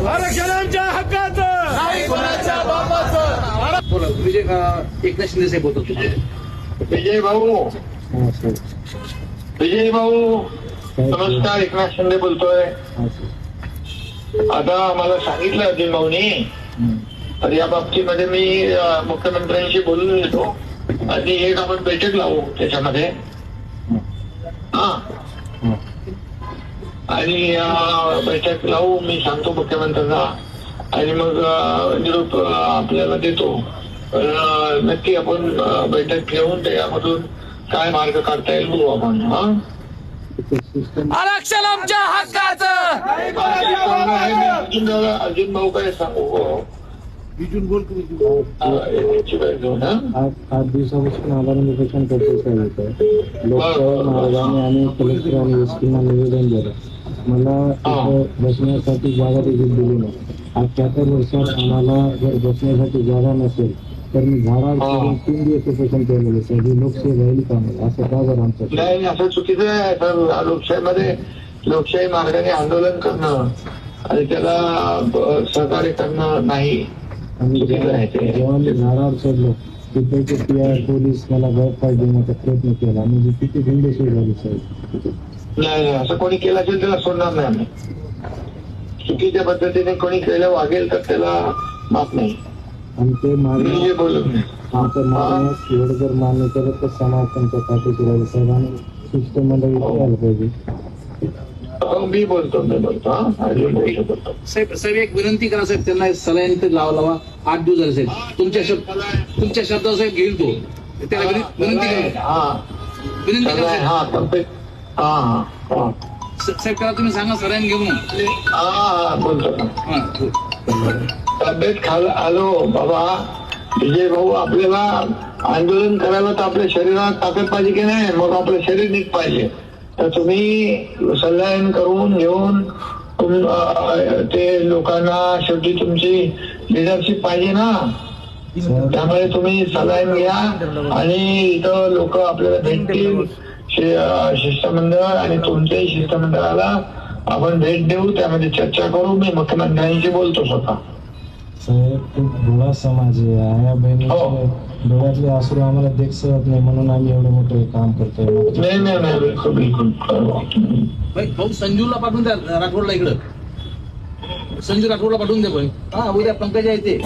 आरक्षणाच्या हक्काचं नाही कोणाच्या बापाचं. बोला विजय एकनाथ शिंदे साहेब बोलतो तुझे. विजय भाऊ नमस्कार. एकनाथ शिंदे बोलतोय. आता मला सांगितलं अजित भाऊनी, तर या बाबतीमध्ये मी मुख्यमंत्र्यांशी बोलून येतो आणि एक आपण बैठक लावू त्याच्यामध्ये. हा आणि बैठक लावू, मी सांगतो मुख्यमंत्र्यांना आणि मग निरोप आपल्याला देतो. नक्की आपण बैठक घेऊन त्यामधून काय मार्ग काढता येईल बघू आपण. हा आरक्षण आमच्या हक्काचं. अर्जुन भाऊ काय सांगू आठ दिवसापासून आभार निवेदन करतो साहेब. लोकसेवा मार्गाने आणि कलेक्टर आणि एसपीना निवेदन दिलं. मला इथं बसण्यासाठी जागा देखील दिली नाही. आज 74 वर्षात आम्हाला जर बसण्यासाठी जागा नसेल तर मी झाडावर चढून 3 दिवस उपोषण केलेलं साहेब. ही लोकशाही राहील का नाही? असं का बरं आमचं? नाही, असं चुकीचं आहे सर. लोकशाहीमध्ये लोकशाही मार्गाने आंदोलन करणं आणि त्याला सहकार्य करणं नाही. जेव्हा मी झाडावर चढलो तिथे PI पोलीस मला गैरफायदा देण्याचा प्रयत्न केला. म्हणजे किती गुंडेशी झाली साहेब. नाही, असं कोणी केलं असेल त्याला सोडणार नाही आम्ही. चुकीच्या पद्धतीने कोणी केलं वागेल तर त्याला माफ नाही. आणि ते मागणी बोलत नाही. आमचं मागण्यास एवढं जर मान्य केलं तर समाज त्यांच्या पाठीशी राहील साहेब आणि शिष्टमंडळी करायला पाहिजे. मी बोलतो साहेब एक विनंती करा साहेब, त्यांना सलाईन तर लावा. 8 दिवस झाले साहेब. तुमच्या शब्दावर साहेब घेईल तो. त्याला विनंती करा. साहेब करा, तुम्ही सांगा सलाईन घेऊन. बोलतो तब्येत आलो बाबा. विजय भाऊ, आपल्याला आंदोलन करायला तर आपल्या शरीरात ताकद पाहिजे की नाही? मग आपलं शरीर नीट पाहिजे. तर तुम्ही सलाईन करून घेऊन ते लोकांना, शेवटी तुमची लिडरशिप पाहिजे ना. त्यामुळे तुम्ही सलाईन घ्या आणि इथं लोक आपल्याला भेटतील. शिष्टमंडळ आणि तुमच्याही शिष्टमंडळाला आपण भेट देऊ, त्यामध्ये चर्चा करू. मी मुख्यमंत्र्यांशी बोलतो स्वतः. साहेब खूप भोळा समाज आहे. आया बहिणीचे डोळ्यातले अश्रू आम्हाला देखसत नाही म्हणून आम्ही एवढं मोठं काम करतोय. नाही, बिलकुल. भाऊ संजूला पाठवून द्या राठोडला. इकडं संजू राठोडला पाठवून द्या. पण उद्या पंकजा येते.